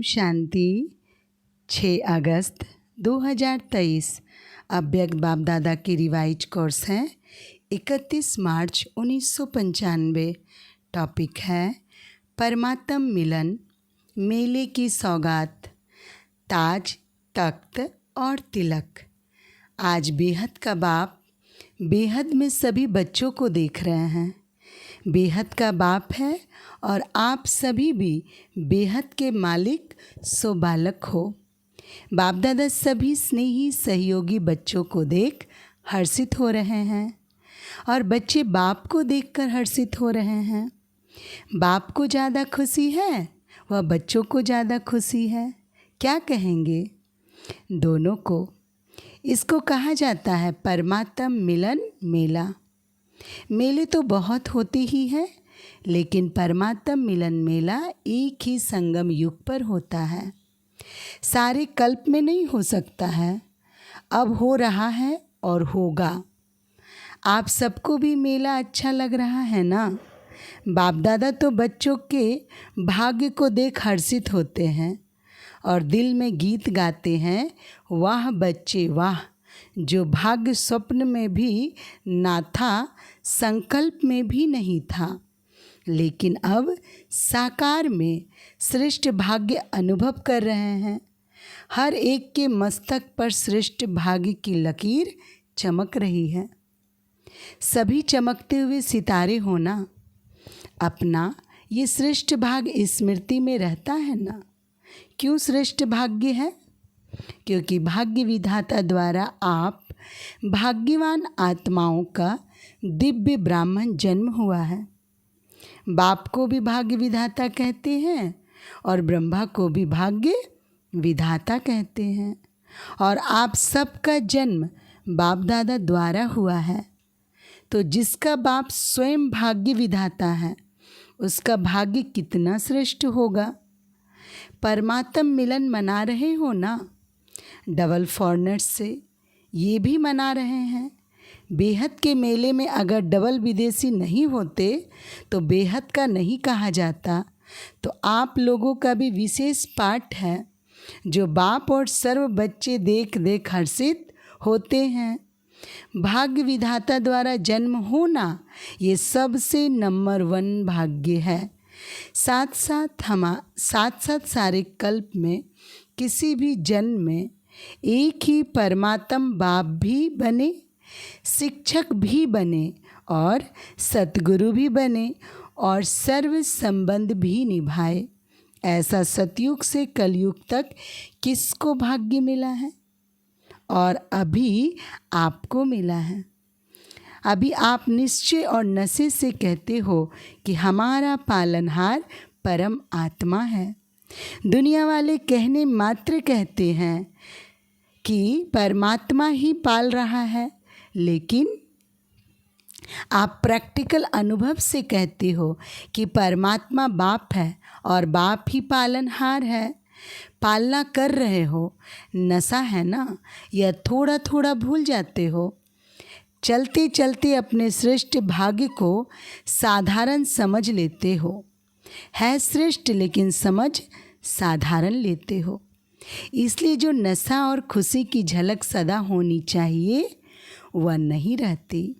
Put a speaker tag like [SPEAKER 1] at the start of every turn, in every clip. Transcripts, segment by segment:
[SPEAKER 1] शांति। 6 अगस्त 2023 अव्यक्त बाप दादा की रिवाइज कोर्स है। 31 मार्च 1995। टॉपिक है परमात्म मिलन, मेले की सौगात, ताज, तख्त और तिलक। आज बेहद का बाप बेहद में सभी बच्चों को देख रहे हैं। बेहद का बाप है और आप सभी भी बेहद के मालिक सो बालक हो। बाप दादा सभी स्नेही सहयोगी बच्चों को देख हर्षित हो रहे हैं और बच्चे बाप को देखकर हर्षित हो रहे हैं। बाप को ज़्यादा खुशी है, वह बच्चों को ज़्यादा खुशी है। क्या कहेंगे? दोनों को। इसको कहा जाता है परमात्म मिलन मेला। मेले तो बहुत होते ही हैं, लेकिन परमात्म मिलन मेला एक ही संगम युग पर होता है। सारे कल्प में नहीं हो सकता है, अब हो रहा है और होगा। आप सबको भी मेला अच्छा लग रहा है ना? बाप दादा तो बच्चों के भाग्य को देख हर्षित होते हैं और दिल में गीत गाते हैं, वाह बच्चे वाह, जो भाग्य स्वप्न में भी ना था, संकल्प में भी नहीं था, लेकिन अब साकार में श्रेष्ठ भाग्य अनुभव कर रहे हैं। हर एक के मस्तक पर श्रेष्ठ भाग्य की लकीर चमक रही है। सभी चमकते हुए सितारे होना, अपना ये श्रेष्ठ भाग्य स्मृति में रहता है ना। क्यों श्रेष्ठ भाग्य है? क्योंकि भाग्य विधाता द्वारा आप भाग्यवान आत्माओं का दिव्य ब्राह्मण जन्म हुआ है। बाप को भी भाग्य विधाता कहते हैं और ब्रह्मा को भी भाग्य विधाता कहते हैं। और आप सबका जन्म बाप दादा द्वारा हुआ है। तो जिसका बाप स्वयं भाग्य विधाता है, उसका भाग्य कितना श्रेष्ठ होगा। परमात्म मिलन मना रहे हो ना, डबल फॉरनेट से ये भी मना रहे हैं। बेहद के मेले में अगर डबल विदेशी नहीं होते तो बेहद का नहीं कहा जाता। तो आप लोगों का भी विशेष पाठ है, जो बाप और सर्व बच्चे देख देख हर्षित होते हैं। भाग्य विधाता द्वारा जन्म होना ये सबसे नंबर 1 भाग्य है। साथ साथ सारे कल्प में किसी भी जन्म में एक ही परमात्म बाप भी बने, शिक्षक भी बने और सतगुरु भी बने और सर्व संबंध भी निभाए। ऐसा सतयुग से कलयुग तक किसको भाग्य मिला है? और अभी आपको मिला है। अभी आप निश्चय और नशे से कहते हो कि हमारा पालनहार परम आत्मा है। दुनिया वाले कहने मात्र कहते हैं कि परमात्मा ही पाल रहा है, लेकिन आप प्रैक्टिकल अनुभव से कहते हो कि परमात्मा बाप है और बाप ही पालनहार है। पालना कर रहे हो, नशा है ना, यह थोड़ा थोड़ा भूल जाते हो। चलते चलते अपने श्रेष्ठ भाग्य को साधारण समझ लेते हो। है श्रेष्ठ लेकिन समझ साधारण लेते हो। इसलिए जो नशा और खुशी की झलक सदा होनी चाहिए वह नहीं रहती।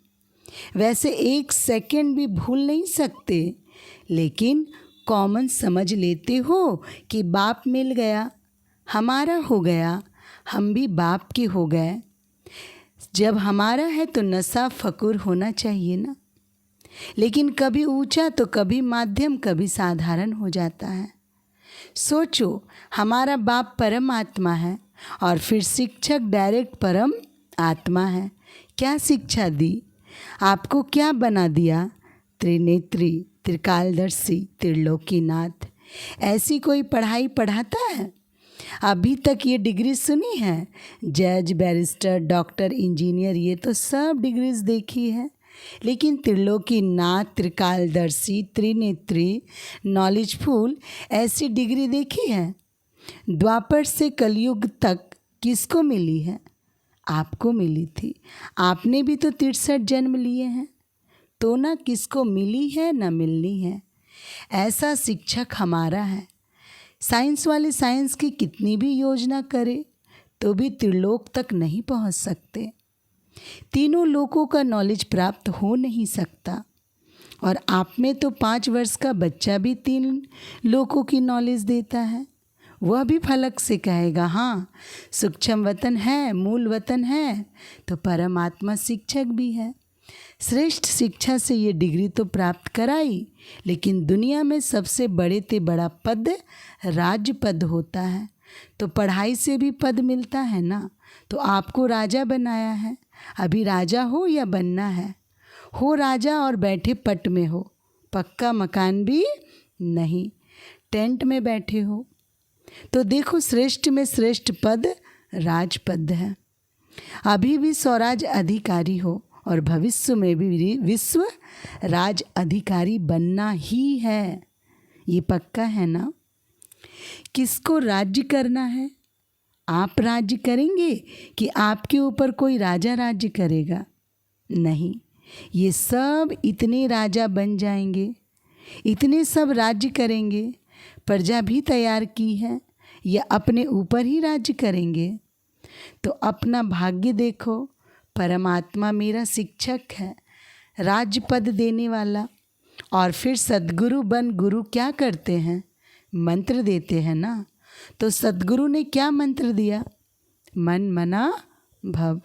[SPEAKER 1] वैसे 1 सेकंड भी भूल नहीं सकते, लेकिन कॉमन समझ लेते हो कि बाप मिल गया, हमारा हो गया, हम भी बाप के हो गए। जब हमारा है तो नशा फकुर होना चाहिए ना, लेकिन कभी ऊंचा तो कभी माध्यम, कभी साधारण हो जाता है। सोचो, हमारा बाप परम आत्मा है और फिर शिक्षक डायरेक्ट परम आत्मा है। क्या शिक्षा दी? आपको क्या बना दिया? त्रिनेत्री, त्रिकालदर्शी, त्रिलोकीनाथ। ऐसी कोई पढ़ाई पढ़ाता है? अभी तक ये डिग्री सुनी है? जज, बैरिस्टर, डॉक्टर, इंजीनियर, ये तो सब डिग्रीज देखी है, लेकिन त्रिलोकीनाथ, त्रिकालदर्शी, त्रिनेत्री, नॉलेजफुल, ऐसी डिग्री देखी है? द्वापर से कलयुग तक किसको मिली है? आपको मिली थी। आपने भी तो 63 जन्म लिए हैं, तो ना किसको मिली है ना मिलनी है। ऐसा शिक्षक हमारा है। साइंस वाले साइंस की कितनी भी योजना करे तो भी त्रिलोक तक नहीं पहुंच सकते। तीनों लोकों का नॉलेज प्राप्त हो नहीं सकता। और आप में तो 5 वर्ष का बच्चा भी 3 लोकों की नॉलेज देता है। वह भी फलक से कहेगा, हाँ सूक्ष्म वतन है, मूल वतन है, तो परमात्मा शिक्षक भी है। श्रेष्ठ शिक्षा से ये डिग्री तो प्राप्त कराई, लेकिन दुनिया में सबसे बड़े से बड़ा पद राज्य पद होता है। तो पढ़ाई से भी पद मिलता है ना। तो आपको राजा बनाया है, अभी राजा हो या बनना है? हो राजा और बैठे पट में हो, पक्का मकान भी नहीं, टेंट में बैठे हो। तो देखो, श्रेष्ठ में श्रेष्ठ पद राजपद है। अभी भी स्वराज अधिकारी हो और भविष्य में भी विश्व राज अधिकारी बनना ही है, ये पक्का है ना। किसको राज्य करना है? आप राज्य करेंगे कि आपके ऊपर कोई राजा राज्य करेगा? नहीं, ये सब इतने राजा बन जाएंगे, इतने सब राज्य करेंगे। प्रजा भी तैयार की है, या अपने ऊपर ही राज्य करेंगे? तो अपना भाग्य देखो, परमात्मा मेरा शिक्षक है, राज्य पद देने वाला। और फिर सद्गुरु बन गुरु क्या करते हैं? मंत्र देते हैं ना। तो सद्गुरु ने क्या मंत्र दिया? मन मना भव।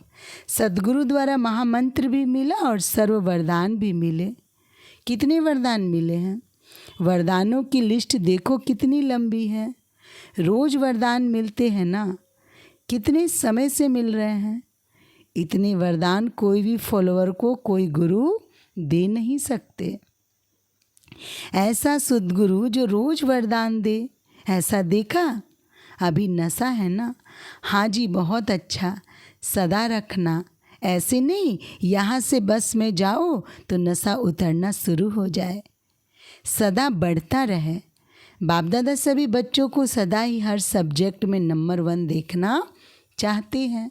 [SPEAKER 1] सद्गुरु द्वारा महामंत्र भी मिला और सर्व वरदान भी मिले। कितने वरदान मिले हैं? वरदानों की लिस्ट देखो कितनी लंबी है। रोज वरदान मिलते हैं ना। कितने समय से मिल रहे हैं? इतने वरदान कोई भी फॉलोअर को कोई गुरु दे नहीं सकते। ऐसा सद्गुरु जो रोज वरदान दे, ऐसा देखा? अभी नशा है ना, हाँ जी बहुत अच्छा, सदा रखना। ऐसे नहीं यहाँ से बस में जाओ तो नशा उतरना शुरू हो जाए। सदा बढ़ता रहे। बाप दादा सभी बच्चों को सदा ही हर सब्जेक्ट में नंबर 1 देखना चाहते हैं।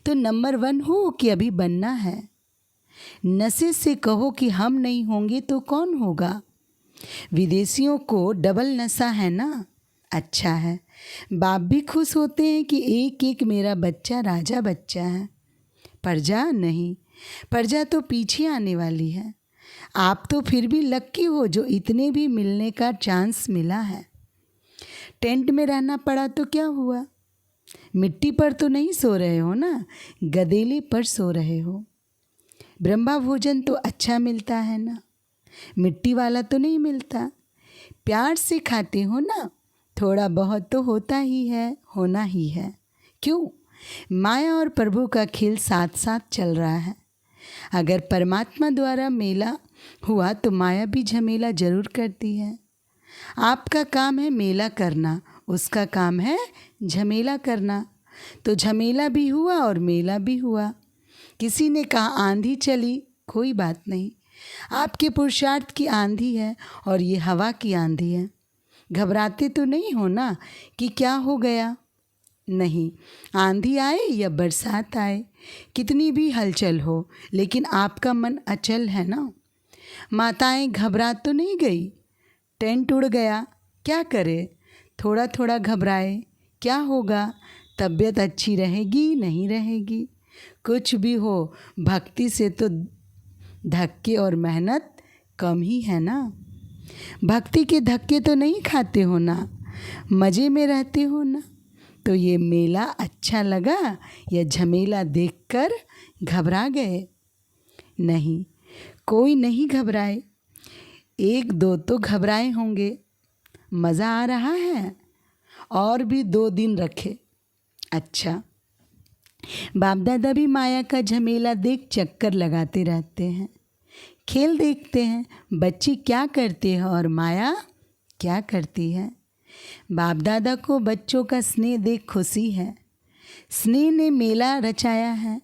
[SPEAKER 1] तो नंबर 1 हो कि अभी बनना है? नशे से कहो कि हम नहीं होंगे तो कौन होगा? विदेशियों को डबल नशा है ना। अच्छा है, बाप भी खुश होते हैं कि एक एक मेरा बच्चा राजा बच्चा है। प्रजा नहीं, प्रजा तो पीछे आने वाली है। आप तो फिर भी लक्की हो जो इतने भी मिलने का चांस मिला है। टेंट में रहना पड़ा तो क्या हुआ? मिट्टी पर तो नहीं सो रहे हो ना, गदेले पर सो रहे हो। ब्रह्मा भोजन तो अच्छा मिलता है ना, मिट्टी वाला तो नहीं मिलता। प्यार से खाते हो ना, थोड़ा बहुत तो होता ही है, होना ही है। क्यों? माया और प्रभु का खेल साथ साथ चल रहा है। अगर परमात्मा द्वारा मेला हुआ तो माया भी झमेला जरूर करती है। आपका काम है मेला करना, उसका काम है झमेला करना। तो झमेला भी हुआ और मेला भी हुआ। किसी ने कहा आंधी चली, कोई बात नहीं, आपके पुरुषार्थ की आंधी है और ये हवा की आंधी है। घबराते तो नहीं हो ना कि क्या हो गया? नहीं, आंधी आए या बरसात आए, कितनी भी हलचल हो, लेकिन आपका मन अचल है ना। माताएं घबरा तो नहीं गई, टेंट उड़ गया, क्या करे? थोड़ा थोड़ा घबराए, क्या होगा? तबीयत अच्छी रहेगी नहीं रहेगी? कुछ भी हो, भक्ति से तो धक्के और मेहनत कम ही है ना। भक्ति के धक्के तो नहीं खाते हो ना, मज़े में रहते हो ना। तो ये मेला अच्छा लगा या झमेला देखकर घबरा गए? नहीं, कोई नहीं घबराए। 1-2 तो घबराए होंगे। मज़ा आ रहा है और भी 2 दिन रखे। अच्छा, बाप दादा भी माया का झमेला देख चक्कर लगाते रहते हैं, खेल देखते हैं बच्चे क्या करते हैं और माया क्या करती है। बाप दादा को बच्चों का स्नेह देख खुशी है। स्नेह ने मेला रचाया है।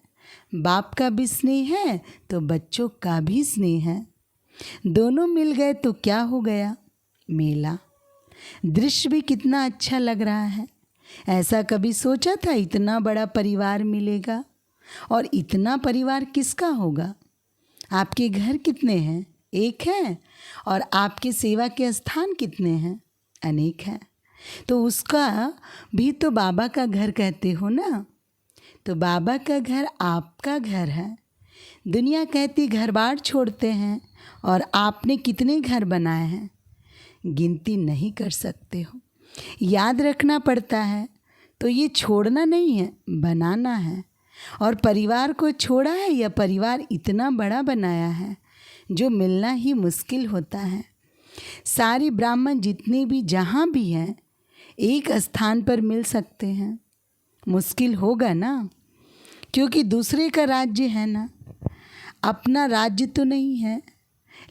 [SPEAKER 1] बाप का भी स्नेह है तो बच्चों का भी स्नेह है। दोनों मिल गए तो क्या हो गया? मेला। दृश्य भी कितना अच्छा लग रहा है। ऐसा कभी सोचा था इतना बड़ा परिवार मिलेगा? और इतना परिवार किसका होगा? आपके घर कितने हैं? एक है। और आपके सेवा के स्थान कितने हैं? अनेक हैं। तो उसका भी तो बाबा का घर कहते हो ना। तो बाबा का घर आपका घर है। दुनिया कहती घर बार छोड़ते हैं, और आपने कितने घर बनाए हैं गिनती नहीं कर सकते हो। याद रखना पड़ता है। तो ये छोड़ना नहीं है, बनाना है। और परिवार को छोड़ा है या परिवार इतना बड़ा बनाया है जो मिलना ही मुश्किल होता है। सारे ब्राह्मण जितने भी जहाँ भी हैं एक स्थान पर मिल सकते हैं। मुश्किल होगा ना, क्योंकि दूसरे का राज्य है ना। अपना राज्य तो नहीं है,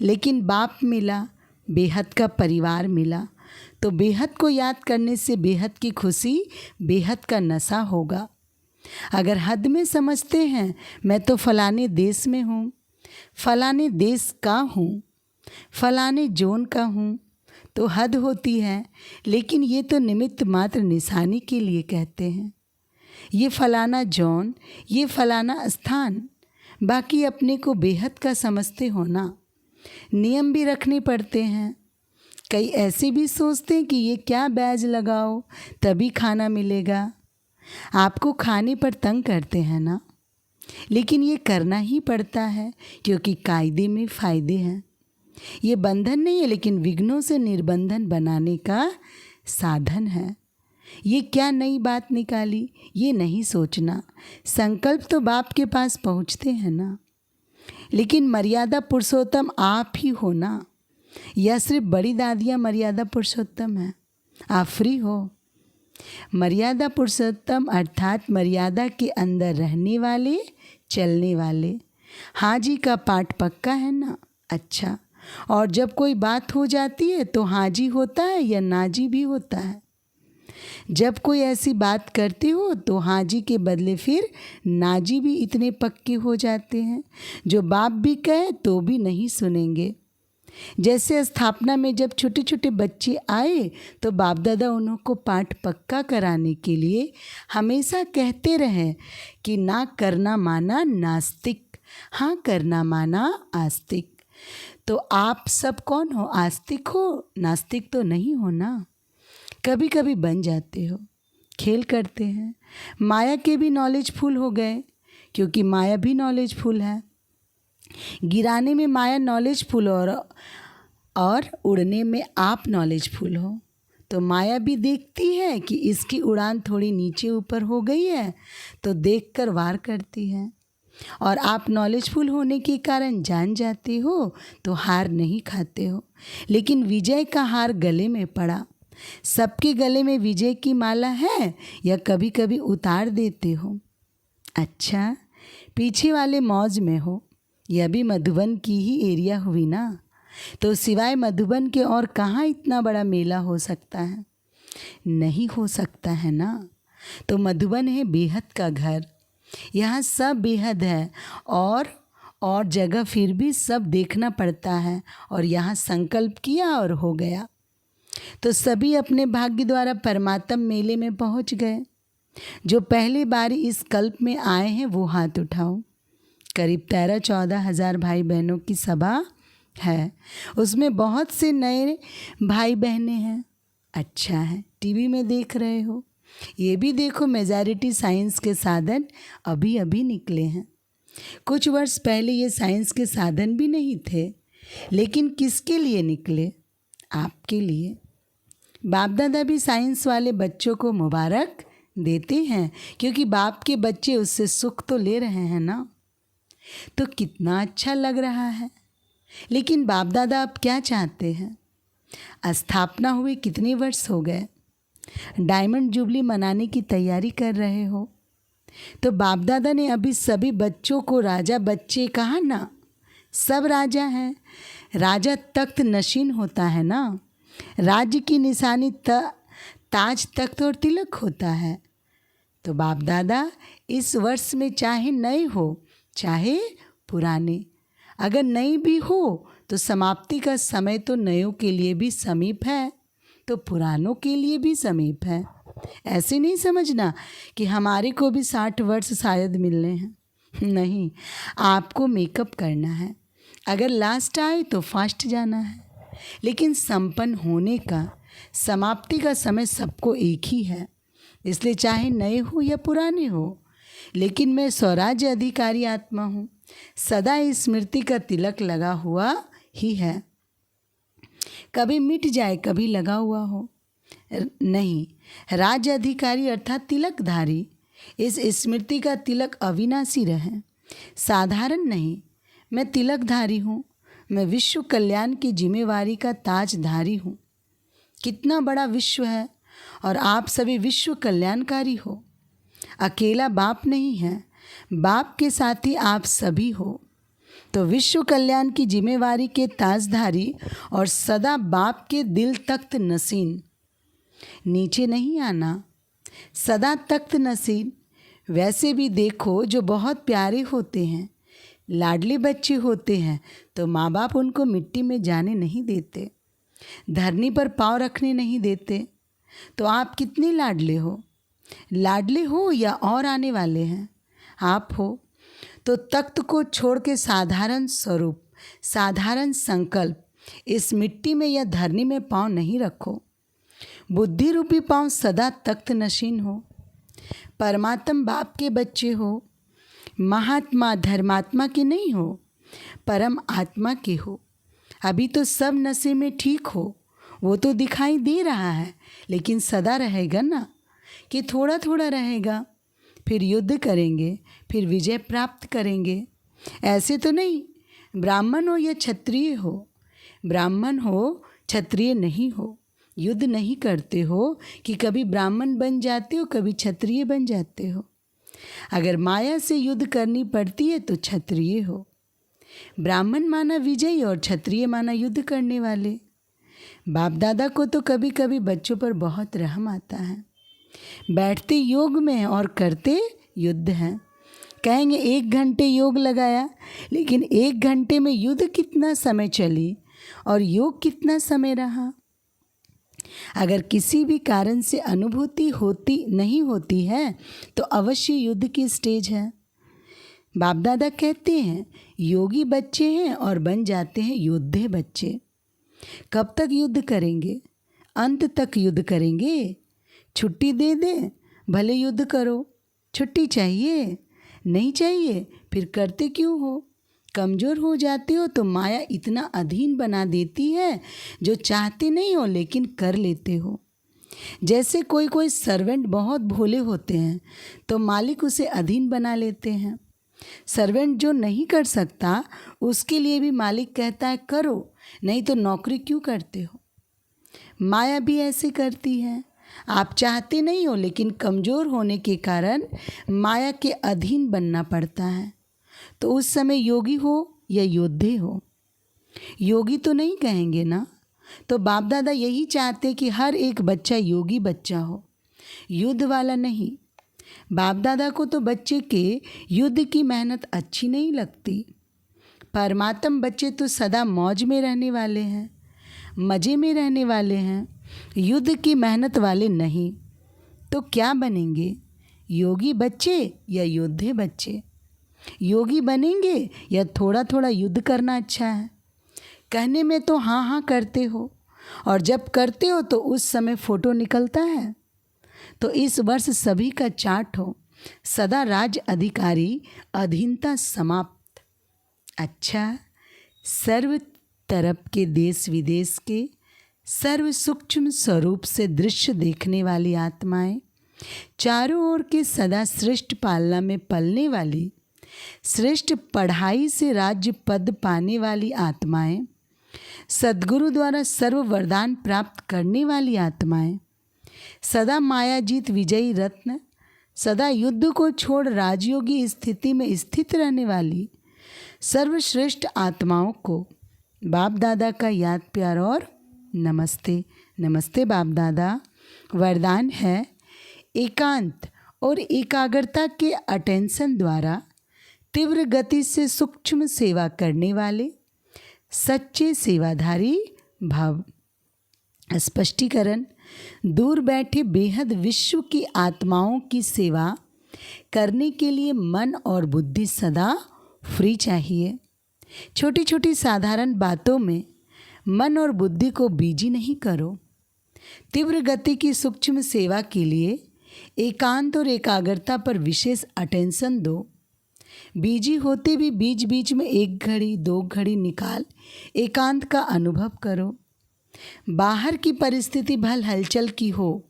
[SPEAKER 1] लेकिन बाप मिला, बेहद का परिवार मिला। तो बेहद को याद करने से बेहद की खुशी, बेहद का नशा होगा। अगर हद में समझते हैं मैं तो फलाने देश में हूँ, फलाने देश का हूँ, फलाने जोन का हूँ, तो हद होती है। लेकिन ये तो निमित्त मात्र निशानी के लिए कहते हैं। ये फलाना जोन, ये फलाना स्थान, बाकी अपने को बेहद का समझते हो ना। नियम भी रखने पड़ते हैं। कई ऐसे भी सोचते हैं कि ये क्या बैज लगाओ तभी खाना मिलेगा। आपको खाने पर तंग करते हैं ना, लेकिन ये करना ही पड़ता है क्योंकि कायदे में फ़ायदे हैं। ये बंधन नहीं है, लेकिन विघ्नों से निर्बंधन बनाने का साधन है। ये क्या नई बात निकाली, ये नहीं सोचना। संकल्प तो बाप के पास पहुँचते हैं ना, लेकिन मर्यादा पुरुषोत्तम आप ही हो ना, या सिर्फ बड़ी दादियाँ मर्यादा पुरुषोत्तम हैं। आप फ्री हो। मर्यादा पुरुषोत्तम अर्थात मर्यादा के अंदर रहने वाले, चलने वाले। हाँ जी का पाठ पक्का है ना। अच्छा, और जब कोई बात हो जाती है तो हाँ जी होता है या ना जी भी होता है। जब कोई ऐसी बात करते हो तो हाँ जी के बदले फिर ना जी भी इतने पक्के हो जाते हैं जो बाप भी कहे तो भी नहीं सुनेंगे। जैसे स्थापना में जब छोटे छोटे बच्चे आए तो बाप दादा उनको पाठ पक्का कराने के लिए हमेशा कहते रहे कि ना करना माना नास्तिक, हाँ करना माना आस्तिक। तो आप सब कौन हो? आस्तिक हो, नास्तिक तो नहीं हो ना। कभी कभी बन जाते हो, खेल करते हैं। माया के भी नॉलेजफुल हो गए, क्योंकि माया भी नॉलेजफुल है। गिराने में माया नॉलेजफुल और उड़ने में आप नॉलेजफुल हो। तो माया भी देखती है कि इसकी उड़ान थोड़ी नीचे ऊपर हो गई है, तो देखकर वार करती है। और आप नॉलेजफुल होने के कारण जान जाते हो तो हार नहीं खाते हो। लेकिन विजय का हार गले में पड़ा। सबके गले में विजय की माला है या कभी कभी उतार देते हो? अच्छा, पीछे वाले मौज में हो। यह भी मधुबन की ही एरिया हुई ना। तो सिवाय मधुबन के और कहाँ इतना बड़ा मेला हो सकता है? नहीं हो सकता है ना। तो मधुबन है बेहद का घर। यहाँ सब बेहद है, और जगह फिर भी सब देखना पड़ता है। और यहाँ संकल्प किया और हो गया। तो सभी अपने भाग्य द्वारा परमात्म मेले में पहुँच गए। जो पहली बार इस कल्प में आए हैं वो हाथ उठाओ। करीब 13-14 हज़ार भाई बहनों की सभा है। उसमें बहुत से नए भाई बहनें हैं। अच्छा है, टीवी में देख रहे हो। ये भी देखो, मेजॉरिटी साइंस के साधन अभी अभी निकले हैं। कुछ वर्ष पहले ये साइंस के साधन भी नहीं थे, लेकिन किसके लिए निकले? आपके लिए। बाप दादा भी साइंस वाले बच्चों को मुबारक देते हैं, क्योंकि बाप के बच्चे उससे सुख तो ले रहे हैं ना। तो कितना अच्छा लग रहा है। लेकिन बाप दादा अब क्या चाहते हैं? स्थापना हुए कितने वर्ष हो गए? डायमंड जुबली मनाने की तैयारी कर रहे हो। तो बाप दादा ने अभी सभी बच्चों को राजा बच्चे कहा ना। सब राजा हैं। राजा तख्त नशीन होता है ना। राज्य की निशानी ताज, तख्त और तिलक होता है। तो बाप दादा इस वर्ष में चाहे नए हो चाहे पुराने, अगर नई भी हो तो समाप्ति का समय तो नयों के लिए भी समीप है, तो पुरानों के लिए भी समीप है। ऐसे नहीं समझना कि हमारे को भी 60 वर्ष शायद मिलने हैं। नहीं, आपको मेकअप करना है। अगर लास्ट आए तो फास्ट जाना है। लेकिन संपन्न होने का समाप्ति का समय सबको एक ही है, इसलिए चाहे नए हो या पुराने हो, लेकिन मैं स्वराज्य अधिकारी आत्मा हूँ, सदा इस स्मृति का तिलक लगा हुआ ही है। कभी मिट जाए कभी लगा हुआ हो नहीं, राज्य अधिकारी अर्थात तिलकधारी, इस स्मृति का तिलक अविनाशी रहे, साधारण नहीं। मैं तिलकधारी हूँ, मैं विश्व कल्याण की जिम्मेवारी का ताजधारी हूँ। कितना बड़ा विश्व है और आप सभी विश्व कल्याणकारी हो। अकेला बाप नहीं है, बाप के साथ ही आप सभी हो। तो विश्व कल्याण की जिम्मेवारी के ताजधारी और सदा बाप के दिल तख्त नसीन, नीचे नहीं आना, सदा तख्त नसीन। वैसे भी देखो, जो बहुत प्यारे होते हैं, लाडले बच्चे होते हैं, तो माँ बाप उनको मिट्टी में जाने नहीं देते, धरनी पर पाँव रखने नहीं देते। तो आप कितने लाडले हो? लाडले हो या और आने वाले हैं? आप हो। तो तख्त को छोड़ के साधारण स्वरूप, साधारण संकल्प इस मिट्टी में या धरनी में पाँव नहीं रखो। बुद्धि रूपी पाँव सदा तख्त नशीन हो। परमात्मा बाप के बच्चे हो, महात्मा धर्मात्मा के नहीं हो, परम आत्मा के हो। अभी तो सब नशे में ठीक हो, वो तो दिखाई दे रहा है, लेकिन सदा रहेगा ना कि थोड़ा थोड़ा रहेगा। फिर युद्ध करेंगे, फिर विजय प्राप्त करेंगे। ऐसे तो नहीं ब्राह्मण हो या क्षत्रिय हो, ब्राह्मण हो क्षत्रिय नहीं हो, युद्ध नहीं करते हो कि कभी ब्राह्मण बन जाते हो कभी क्षत्रिय बन जाते हो। अगर माया से युद्ध करनी पड़ती है तो क्षत्रिय हो। ब्राह्मण माना विजयी और क्षत्रिय माना युद्ध करने वाले। बाप दादा को तो कभी कभी बच्चों पर बहुत रहम आता है। बैठते योग में हैं और करते युद्ध हैं। कहेंगे 1 घंटे योग लगाया, लेकिन 1 घंटे में युद्ध कितना समय चली और योग कितना समय रहा। अगर किसी भी कारण से अनुभूति होती नहीं होती है तो अवश्य युद्ध की स्टेज है। बाप दादा कहते हैं योगी बच्चे हैं और बन जाते हैं योद्धे बच्चे। कब तक युद्ध करेंगे? अंत तक युद्ध करेंगे। छुट्टी दे दें भले युद्ध करो, छुट्टी चाहिए नहीं चाहिए फिर करते क्यों हो? कमज़ोर हो जाते हो तो माया इतना अधीन बना देती है जो चाहते नहीं हो लेकिन कर लेते हो। जैसे कोई सर्वेंट बहुत भोले होते हैं तो मालिक उसे अधीन बना लेते हैं। सर्वेंट जो नहीं कर सकता उसके लिए भी मालिक कहता है करो, नहीं तो नौकरी क्यों करते हो। माया भी ऐसे करती है। आप चाहते नहीं हो लेकिन कमज़ोर होने के कारण माया के अधीन बनना पड़ता है। तो उस समय योगी हो या योद्धे हो? योगी तो नहीं कहेंगे ना। तो बाप दादा यही चाहते कि हर एक बच्चा योगी बच्चा हो, युद्ध वाला नहीं। बाप दादा को तो बच्चे के युद्ध की मेहनत अच्छी नहीं लगती। परमात्म बच्चे तो सदा मौज में रहने वाले हैं, मज़े में रहने वाले हैं, युद्ध की मेहनत वाले नहीं। तो क्या बनेंगे? योगी बच्चे या योद्धे बच्चे? योगी बनेंगे या थोड़ा थोड़ा युद्ध करना अच्छा है? कहने में तो हाँ हाँ करते हो और जब करते हो तो उस समय फ़ोटो निकलता है। तो इस वर्ष सभी का चार्ट हो, सदा राज्य अधिकारी, अधीनता समाप्त। अच्छा, सर्व तरफ के देश विदेश के सर्व सूक्ष्म स्वरूप से दृश्य देखने वाली आत्माएं, चारों ओर के सदा श्रेष्ठ पालना में पलने वाली, श्रेष्ठ पढ़ाई से राज्य पद पाने वाली आत्माएं, सद्गुरु द्वारा सर्व वरदान प्राप्त करने वाली आत्माएं, सदा मायाजीत विजयी रत्न, सदा युद्ध को छोड़ राजयोगी स्थिति में स्थित रहने वाली सर्वश्रेष्ठ आत्माओं को बाप दादा का याद प्यार और नमस्ते। नमस्ते बाप दादा। वरदान है एकांत और एकाग्रता के अटेंशन द्वारा तीव्र गति से सूक्ष्म सेवा करने वाले सच्चे सेवाधारी भव। स्पष्टीकरण, दूर बैठे बेहद विश्व की आत्माओं की सेवा करने के लिए मन और बुद्धि सदा फ्री चाहिए। छोटी छोटी साधारण बातों में मन और बुद्धि को बिजी नहीं करो। तीव्र गति की सूक्ष्म सेवा के लिए एकांत और एकाग्रता पर विशेष अटेंशन दो। बिजी होते भी बीच बीच में 1 घड़ी 2 घड़ी निकाल एकांत का अनुभव करो। बाहर की परिस्थिति भल हलचल की हो,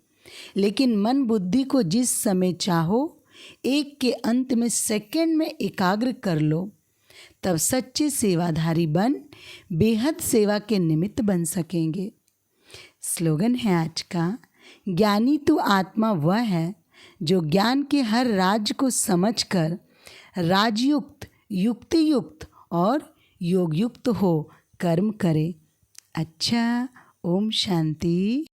[SPEAKER 1] लेकिन मन बुद्धि को जिस समय चाहो एक के अंत में सेकंड में एकाग्र कर लो, तब सच्चे सेवाधारी बन बेहद सेवा के निमित्त बन सकेंगे। स्लोगन है आज का, ज्ञानी तो आत्मा वह है जो ज्ञान के हर राज को समझकर राजयुक्त, युक्तियुक्त और योगयुक्त हो कर्म करे। अच्छा, ओम शांति।